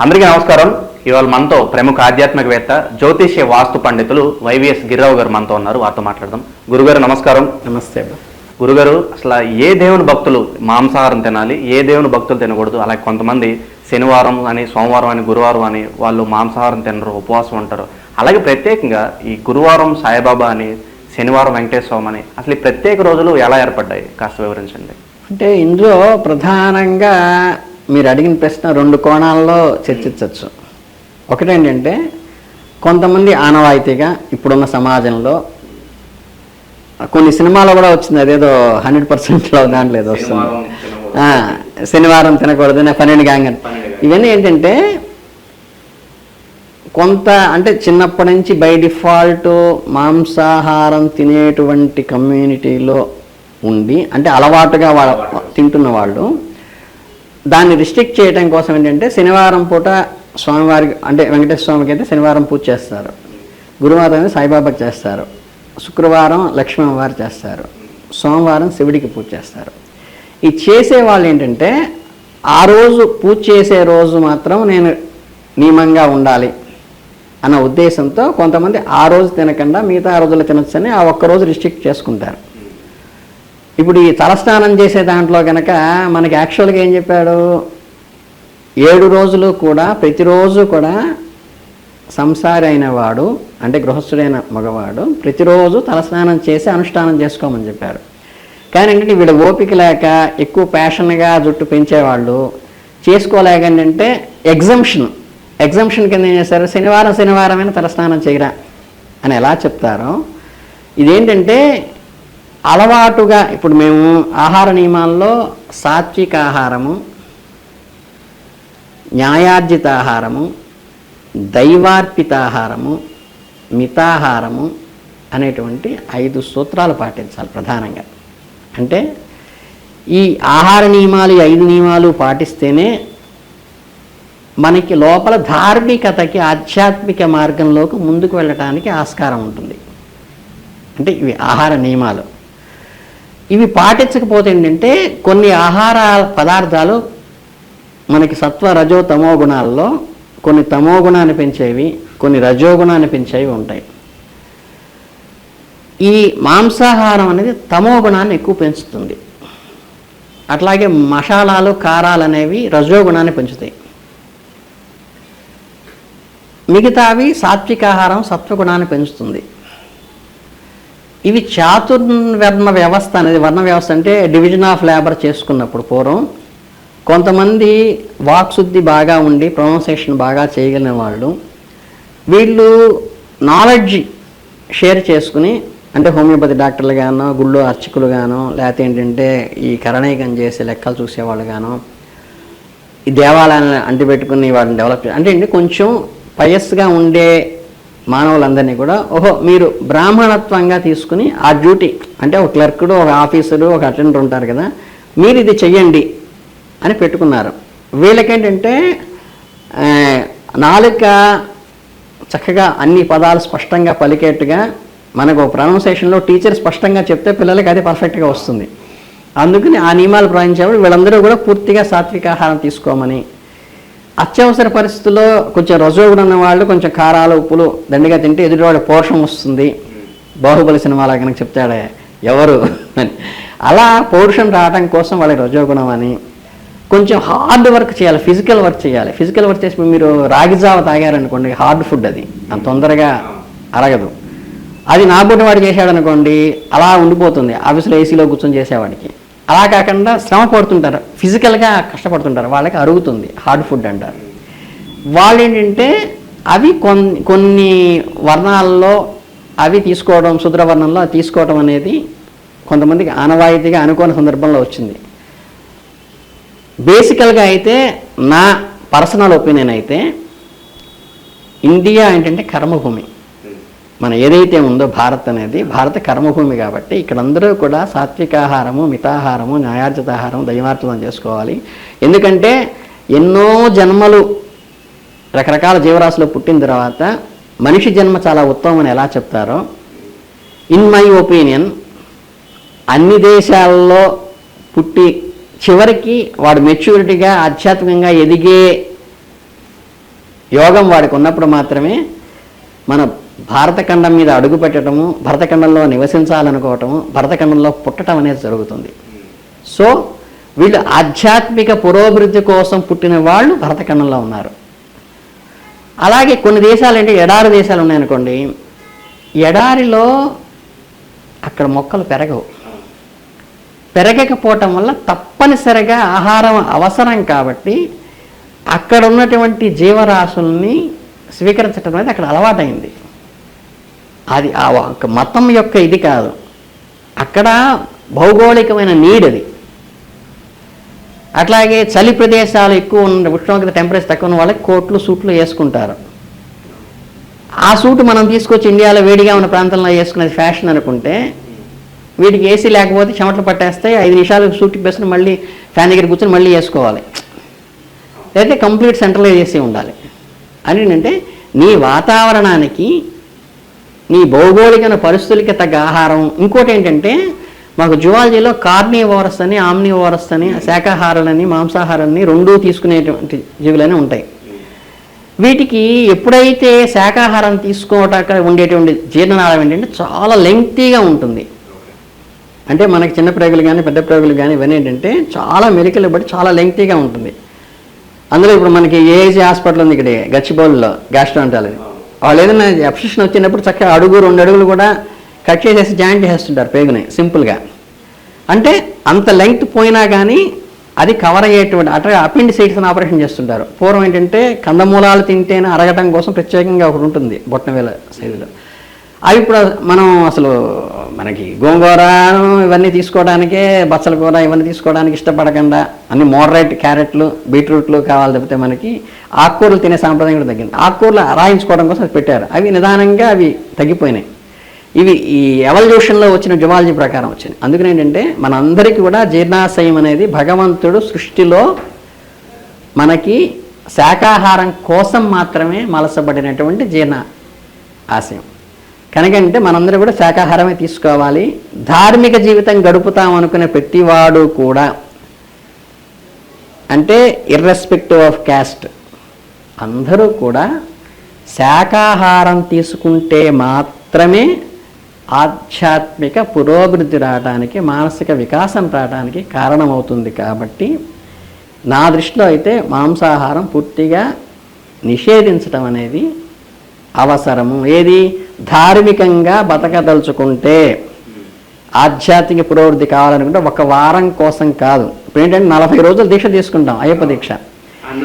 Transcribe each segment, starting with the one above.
అందరికీ నమస్కారం. ఇవాళ మనతో ప్రముఖ ఆధ్యాత్మికవేత్త జ్యోతిష్య వాస్తు పండితులు వైవిఎస్ గిరిరావు గారు మనతో ఉన్నారు. వారితో మాట్లాడదాం. గురుగారు నమస్కారం. నమస్తే. గురుగారు, అసలు ఏ దేవుని భక్తులు మాంసాహారం తినాలి, ఏ దేవుని భక్తులు తినకూడదు? అలాగే కొంతమంది శనివారం అని, సోమవారం అని, గురువారం అని వాళ్ళు మాంసాహారం తినరు, ఉపవాసం ఉంటారు. అలాగే ప్రత్యేకంగా ఈ గురువారం సాయిబాబా అని, శనివారం వెంకటేశ్వర స్వామి అని, అసలు ఈ ప్రత్యేక రోజులు ఎలా ఏర్పడ్డాయి కాస్త వివరించండి. అంటే ఇందులో ప్రధానంగా మీరు అడిగిన ప్రశ్న రెండు కోణాల్లో చర్చించవచ్చు. ఒకటేంటంటే కొంతమంది ఆనవాయితీగా ఇప్పుడున్న సమాజంలో కొన్ని సినిమాలో కూడా వచ్చింది, అదేదో 100%లో దాంట్లో ఏదో వస్తుంది, శనివారం తినకూడదు, 12 గ్యాంగ్. ఇవన్నీ ఏంటంటే కొంత అంటే చిన్నప్పటి నుంచి బై డిఫాల్ట్ మాంసాహారం తినేటువంటి కమ్యూనిటీలో ఉండి, అంటే అలవాటుగా తింటున్న వాళ్ళు దాన్ని రిస్ట్రిక్ట్ చేయడం కోసం ఏంటంటే శనివారం పూట స్వామివారికి, అంటే వెంకటేశ్వర స్వామికి అయితే శనివారం పూజ చేస్తారు, గురువారం సాయిబాబాకి చేస్తారు, శుక్రవారం లక్ష్మీవారు చేస్తారు, సోమవారం శివుడికి పూజ చేస్తారు. ఈ చేసే వాళ్ళు ఏంటంటే ఆ రోజు పూజ చేసే రోజు మాత్రం నేను నియమంగా ఉండాలి అన్న ఉద్దేశంతో కొంతమంది ఆ రోజు తినకుండా మిగతా రోజులు తినొచ్చని ఆ ఒక్కరోజు రిస్ట్రిక్ట్ చేసుకుంటారు. ఇప్పుడు ఈ తలస్నానం చేసే దాంట్లో కనుక మనకి యాక్చువల్గా ఏం చెప్పాడు, 7 రోజులు కూడా ప్రతిరోజు కూడా సంసారి అయిన వాడు, అంటే గృహస్థుడైన మగవాడు ప్రతిరోజు తలస్నానం చేసి అనుష్ఠానం చేసుకోమని చెప్పారు. కానీ ఏంటంటే వీళ్ళ ఓపిక లేక ఎక్కువ ప్యాషన్గా జుట్టు పెంచేవాళ్ళు చేసుకోలేకంటే ఎగ్జంప్షన్ కింద ఏం చేస్తారు, శనివారమైనా తలస్నానం చేయరా అని ఎలా చెప్తారో, ఇదేంటంటే అలవాటుగా ఇప్పుడు మేము ఆహార నియమాల్లో సాత్విక ఆహారము, న్యాయార్జిత ఆహారము, దైవార్పిత ఆహారము, మితాహారము అనేటువంటి 5 సూత్రాలు పాటించాలి ప్రధానంగా. అంటే ఈ ఆహార నియమాలు, 5 నియమాలు పాటిస్తేనే మనకి లోపల ధార్మికతకి, ఆధ్యాత్మిక మార్గంలోకి ముందుకు వెళ్ళటానికి ఆస్కారం ఉంటుంది. అంటే ఇవి ఆహార నియమాలు. ఇవి పాటించకపోతే ఏంటంటే కొన్ని ఆహార పదార్థాలు మనకి సత్వ రజో తమో గుణాల్లో కొన్ని తమో గుణాన్ని పెంచేవి, కొన్ని రజోగుణాన్ని పెంచేవి ఉంటాయి. ఈ మాంసాహారం అనేది తమో గుణాన్ని ఎక్కువ పెంచుతుంది. అట్లాగే మసాలాలు, కారాలు అనేవి రజోగుణాన్ని పెంచుతాయి. మిగతావి సాత్వికాహారం సత్వగుణాన్ని పెంచుతుంది. ఇవి చాతుర్వర్ణ వ్యవస్థ అనేది, వర్ణ వ్యవస్థ అంటే డివిజన్ ఆఫ్ లేబర్ చేసుకున్నప్పుడు పూర్వం కొంతమంది వాక్శుద్ధి బాగా ఉండి ప్రొనౌన్సియేషన్ బాగా చేయగలిగిన వాళ్ళు, వీళ్ళు నాలెడ్జ్ షేర్ చేసుకుని, అంటే హోమియోపతి డాక్టర్లు గానో, గుళ్ళో అర్చకులు గానో, లేకపోతే ఏంటంటే ఈ కరణీకం చేసే లెక్కలు చూసేవాళ్ళు గానో, ఈ దేవాలయాన్ని అంటిపెట్టుకుని వాళ్ళని డెవలప్ అంటే కొంచెం పయస్గా ఉండే మానవులందరినీ కూడా మీరు బ్రాహ్మణత్వంగా తీసుకుని ఆ డ్యూటీ, అంటే ఒక క్లర్కుడు, ఒక ఆఫీసరు, ఒక అటెండర్ ఉంటారు కదా, మీరు ఇది చెయ్యండి అని పెట్టుకున్నారు. వీళ్ళకేంటంటే నాలుక చక్కగా అన్ని పదాలు స్పష్టంగా పలికేట్టుగా, మనకు ప్రొనౌన్సియేషన్లో టీచర్ స్పష్టంగా చెప్తే పిల్లలకి అది పర్ఫెక్ట్గా వస్తుంది. అందుకని ఆ నియమాలు ప్రవహించేవాళ్ళు వీళ్ళందరూ కూడా పూర్తిగా సాత్విక ఆహారం తీసుకోమని, అత్యవసర పరిస్థితుల్లో కొంచెం రజోగుణ ఉన్న వాళ్ళు కొంచెం కారాలు, ఉప్పులు దండిగా తింటే ఎదుటివాడు పోషం వస్తుంది, బాహుబలి సినిమాలా కనుక చెప్తాడే ఎవరు అని, అలా పౌరుషం రావడం కోసం వాళ్ళకి రజోగుణం అని, కొంచెం హార్డ్ వర్క్ చేయాలి, ఫిజికల్ వర్క్ చేయాలి. ఫిజికల్ వర్క్ చేసి మీరు రాగిజావ తాగారనుకోండి, హార్డ్ ఫుడ్ అది అంత తొందరగా అరగదు. అది నాబోటి వాడు చేశాడనుకోండి అలా ఉండిపోతుంది, ఆఫీసులో ఏసీలో కూర్చొని చేసేవాడికి. అలా కాకుండా శ్రమ పడుతుంటారు, ఫిజికల్గా కష్టపడుతుంటారు, వాళ్ళకి అరుగుతుంది, హార్డ్ ఫుడ్ అంటారు. వాళ్ళు ఏంటంటే అవి కొన్ని వర్ణాల్లో అవి తీసుకోవడం, శూద్రవర్ణంలో తీసుకోవడం అనేది కొంతమందికి ఆనవాయితీగా అనుకోని సందర్భంలో వచ్చింది. బేసికల్గా అయితే నా పర్సనల్ ఒపీనియన్ అయితే ఇండియా ఏంటంటే కర్మభూమి. మన ఏదైతే ఉందో భారత్ అనేది, భారత కర్మభూమి కాబట్టి ఇక్కడ అందరూ కూడా సాత్వికాహారము, మితాహారము, న్యాయార్జితాహారం, దైవార్జితం చేసుకోవాలి. ఎందుకంటే ఎన్నో జన్మలు రకరకాల జీవరాశులు పుట్టిన తర్వాత మనిషి జన్మ చాలా ఉత్తమమని ఎలా చెప్తారో, ఇన్ మై ఒపీనియన్ అన్ని దేశాల్లో పుట్టి చివరికి వాడు మెచ్యూరిటీగా ఆధ్యాత్మికంగా ఎదిగే యోగం వాడికి ఉన్నప్పుడు మాత్రమే మన భారతఖండం మీద అడుగు పెట్టడము, భరతఖండంలో నివసించాలనుకోవటము, భరతఖండంలో పుట్టడం అనేది జరుగుతుంది. సో వీళ్ళు ఆధ్యాత్మిక పురోభివృద్ధి కోసం పుట్టిన వాళ్ళు భరతఖండంలో ఉన్నారు. అలాగే కొన్ని దేశాలు అంటే ఎడారి దేశాలు ఉన్నాయనుకోండి, ఎడారిలో అక్కడ మొక్కలు పెరగకపోవటం వల్ల తప్పనిసరిగా ఆహారం అవసరం కాబట్టి అక్కడ ఉన్నటువంటి జీవరాశుల్ని స్వీకరించడం అనేది అక్కడ అలవాటైంది. అది ఆ మతం యొక్క ఇది కాదు, అక్కడ భౌగోళికమైన నీడ్ అది. అట్లాగే చలి ప్రదేశాలు ఎక్కువ ఉన్న ఉష్ణోగ్రత టెంపరేచర్ తక్కువ ఉన్న వాళ్ళకి కోట్లు సూట్లు వేసుకుంటారు. ఆ సూటు మనం తీసుకొచ్చి ఇండియాలో వేడిగా ఉన్న ప్రాంతంలో వేసుకునేది ఫ్యాషన్ అనుకుంటే, వీటికి ఏసీ లేకపోతే చెమటలు పట్టేస్తాయి, 5 నిమిషాలు సూట్ వేసుకుని మళ్ళీ ఫ్యాన్ దగ్గర కూర్చొని మళ్ళీ వేసుకోవాలి, లేకపోతే కంప్లీట్ సెంట్రలైజ్ చేసి ఉండాలి. అని ఏంటంటే నీ వాతావరణానికి, నీ భౌగోళిక పరిస్థితులకి తగ్గ ఆహారం. ఇంకోటి ఏంటంటే మాకు జువాలజీలో కార్నివోరస్ అని, ఆమ్నివోరస్ అని, శాకాహారాలని, మాంసాహారాన్ని రెండూ తీసుకునేటువంటి జీవులని ఉంటాయి. వీటికి ఎప్పుడైతే శాకాహారం తీసుకోవటాక ఉండేటువంటి జీర్ణనాళం ఏంటంటే చాలా లెంగ్తీగా ఉంటుంది. అంటే మనకి చిన్న ప్రేగులు కానీ పెద్ద ప్రేగులు కానీ ఇవన్నీ ఏంటంటే చాలా మెలికలు బట్టి చాలా లెంగ్తీగా ఉంటుంది. అందులో ఇప్పుడు మనకి ఏజీ హాస్పిటల్ ఉంది ఇక్కడ గచ్చిబౌలిలో, గ్యాస్ట్రోంటాలజీ. వాళ్ళు ఏదైనా అబ్సెషన్ వచ్చినప్పుడు చక్కగా 2 అడుగులు కూడా కట్ చేసేసి జాయింట్ చేసేస్తుంటారు పేగుని సింపుల్గా. అంటే అంత లెంగ్త్ పోయినా కానీ అది కవర్ అయ్యేటువంటి అట్లా అపెండిసైటిస్ అని ఆపరేషన్ చేస్తుంటారు. పూర్వం ఏంటంటే కందమూలాలు తింటేనే అరగటం కోసం ప్రత్యేకంగా ఒకటి ఉంటుంది బొట్టనవేల సైజులో. అవి ఇప్పుడు మనం అసలు మనకి గోంగూర ఇవన్నీ తీసుకోవడానికే, బచ్చల కూర ఇవన్నీ తీసుకోవడానికి ఇష్టపడకుండా అన్ని మోడరేట్ క్యారెట్లు బీట్రూట్లు కావాలి తప్పితే మనకి ఆకుకూరలు తినే సాంప్రదాయం కూడా తగ్గింది. ఆకుకూరలు రాయించుకోవడం కోసం అది పెట్టారు. అవి నిదానంగా అవి తగ్గిపోయినాయి. ఇవి ఈ ఎవల్యూషన్లో వచ్చిన జువాలజీ ప్రకారం వచ్చింది. అందుకని ఏంటంటే మనందరికీ కూడా జీర్ణాశయం అనేది భగవంతుడు సృష్టిలో మనకి శాకాహారం కోసం మాత్రమే మలసబడినటువంటి జీర్ణ ఆశయం. కనుకంటే మనందరూ కూడా శాకాహారమే తీసుకోవాలి. ధార్మిక జీవితం గడుపుతాం అనుకునే ప్రతివాడు కూడా, అంటే ఇర్రెస్పెక్టివ్ ఆఫ్ క్యాస్ట్, అందరూ కూడా శాకాహారం తీసుకుంటే మాత్రమే ఆధ్యాత్మిక పురోభివృద్ధి రావడానికి, మానసిక వికాసం రావడానికి కారణమవుతుంది. కాబట్టి నా దృష్టిలో అయితే మాంసాహారం పూర్తిగా నిషేధించడం అనేది అవసరము. ఏది ధార్మికంగా బతకదలుచుకుంటే, ఆధ్యాత్మిక పురోభివృద్ధి కావాలనుకుంటే ఒక వారం కోసం కాదు. ఇప్పుడు ఏంటంటే 40 రోజులు దీక్ష తీసుకుంటాం, అయ్యప్ప దీక్ష, అన్ని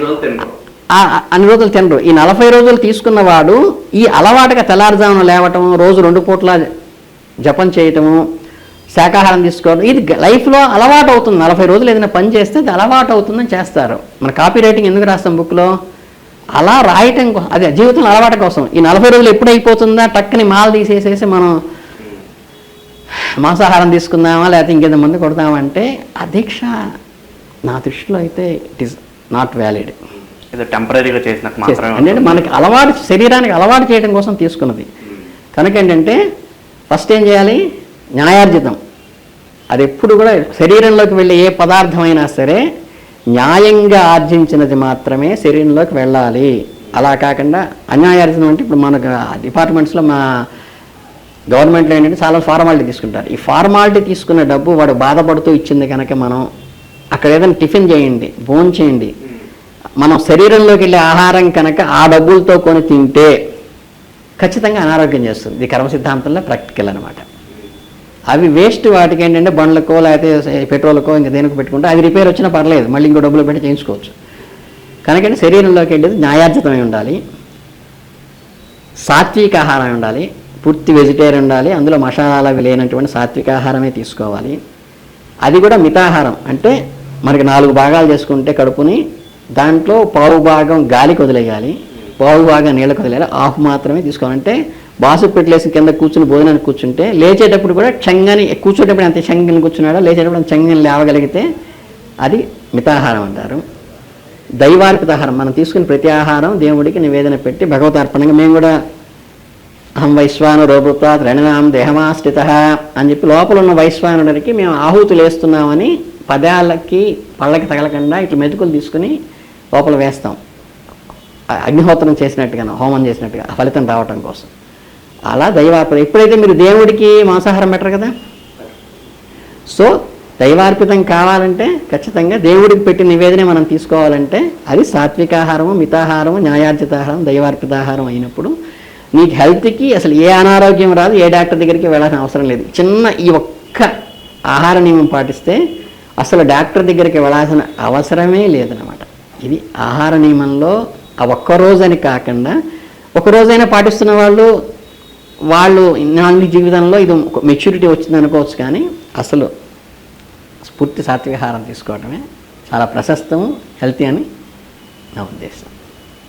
రోజులు తినరు. ఈ 40 రోజులు తీసుకున్నవాడు ఈ అలవాటుగా తెల్లారుజామున లేవటం, రోజు 2 పూట్ల జపం చేయటము, శాకాహారం తీసుకోవడం, ఇది లైఫ్లో అలవాటు అవుతుంది. 40 రోజులు ఏదైనా పని చేస్తే అది అలవాటు అవుతుందని చేస్తారు. మన కాపీ రైటింగ్ ఎందుకు రాస్తాం బుక్లో, అలా రాయటం కోసం, అదే జీవితంలో అలవాటు కోసం. ఈ 40 రోజులు ఎప్పుడు అయిపోతుందా టక్కని మాల తీసేసేసి మనం మాంసాహారం తీసుకుందామా లేకపోతే ఇంకేదో మంది కొడతామంటే ఆ దీక్ష నా దృష్టిలో అయితే ఇట్ ఈస్ నాట్ వ్యాలిడ్. టెంపరీగా చేసినట్టు మాత్రమే. అంటే మనకి అలవాటు, శరీరానికి అలవాటు చేయడం కోసం తీసుకున్నది. కనుక ఏంటంటే ఫస్ట్ ఏం చేయాలి, న్యాయార్జితం. అది ఎప్పుడు కూడా శరీరంలోకి వెళ్ళే ఏ పదార్థమైనా సరే న్యాయంగా ఆర్జించినది మాత్రమే శరీరంలోకి వెళ్ళాలి. అలా కాకుండా అన్యాయార్జితం అంటే ఇప్పుడు మనకు డిపార్ట్మెంట్స్లో మా గవర్నమెంట్లో ఏంటంటే చాలా ఫార్మాలిటీ తీసుకుంటారు. ఈ ఫార్మాలిటీ తీసుకున్న డబ్బు వాడు బాధపడుతూ ఇచ్చింది కనుక మనం అక్కడ ఏదైనా టిఫిన్ చేయండి, భోజనం చేయండి, మనం శరీరంలోకి వెళ్ళే ఆహారం కనుక ఆ డబ్బులతో కొని తింటే ఖచ్చితంగా అనారోగ్యం చేస్తుంది. ఇది కర్మ సిద్ధాంతంలో ప్రాక్టికల్ అనమాట. అవి వేస్ట్, వాటికి ఏంటంటే బండ్లకో లేకపోతే పెట్రోల్కో ఇంకా దేనికి పెట్టుకుంటే అది రిపేర్ వచ్చినా పర్లేదు, మళ్ళీ ఇంకో డబ్బులు పెట్టి చేయించుకోవచ్చు. కనుకంటే శరీరంలోకి వెళ్ళేది న్యాయార్జితమై ఉండాలి, సాత్విక ఆహారం ఉండాలి, పూర్తి వెజిటేరియన్ ఉండాలి, అందులో మసాలాలు అవి లేనటువంటి సాత్విక ఆహారమే తీసుకోవాలి. అది కూడా మితాహారం, అంటే మనకి 4 భాగాలు చేసుకుంటే కడుపుని దాంట్లో పావు భాగం గాలికి వదిలేయాలి, పావు భాగం నీళ్ళకి వదిలేయాలి, హాఫ్ మాత్రమే తీసుకోవాలంటే బాసు పెట్టలేసి కింద కూర్చుని భోజనానికి కూర్చుంటే లేచేటప్పుడు కూడా చంగని, కూర్చోటప్పుడు అంతే చంగని కూర్చున్నాడో లేచేటప్పుడు చంగని లేవగలిగితే అది మితాహారం అంటారు. దైవార్పితాహారం, మనం తీసుకుని ప్రతి ఆహారం దేవుడికి నివేదన పెట్టి భగవతార్పణంగా మేము కూడా అహం వైశ్వాను రోభృత్వా రణనాం దేహమాశ్రిత అని చెప్పి లోపల ఉన్న వైశ్వానుడికి మేము ఆహుతులు వేస్తున్నామని పదాలకి పళ్ళకి తగలకుండా ఇట్లా మెతుకులు తీసుకుని లోపల వేస్తాం. అగ్నిహోత్రం చేసినట్టుగా, హోమం చేసినట్టుగా ఆ ఫలితం రావటం కోసం. అలా దైవార్పణ. ఎప్పుడైతే మీరు దేవుడికి మాంసాహారం పెట్టరు కదా, సో దైవార్పితం కావాలంటే ఖచ్చితంగా దేవుడికి పెట్టిన నివేదనే మనం తీసుకోవాలంటే అది సాత్వికాహారము, మితాహారము, న్యాయార్జితాహారం, దైవార్పితాహారం అయినప్పుడు నీకు హెల్త్కి అసలు ఏ అనారోగ్యం రాదు, ఏ డాక్టర్ దగ్గరికి వెళ్ళాల్సిన అవసరం లేదు. చిన్న ఈ ఒక్క ఆహార నియమం పాటిస్తే అసలు డాక్టర్ దగ్గరికి వెళ్ళాల్సిన అవసరమే లేదనమాట. ఇది ఆహార నియమంలో ఆ ఒక్కరోజని కాకుండా ఒకరోజైనా పాటిస్తున్న వాళ్ళు ఇన్నాళ్ళ జీవితంలో ఇది మెచ్యూరిటీ వచ్చింది అనుకోవచ్చు. కానీ అసలు పూర్తి సాత్విక ఆహారం తీసుకోవడమే చాలా ప్రశస్తం, హెల్తీ అని నా ఉద్దేశం.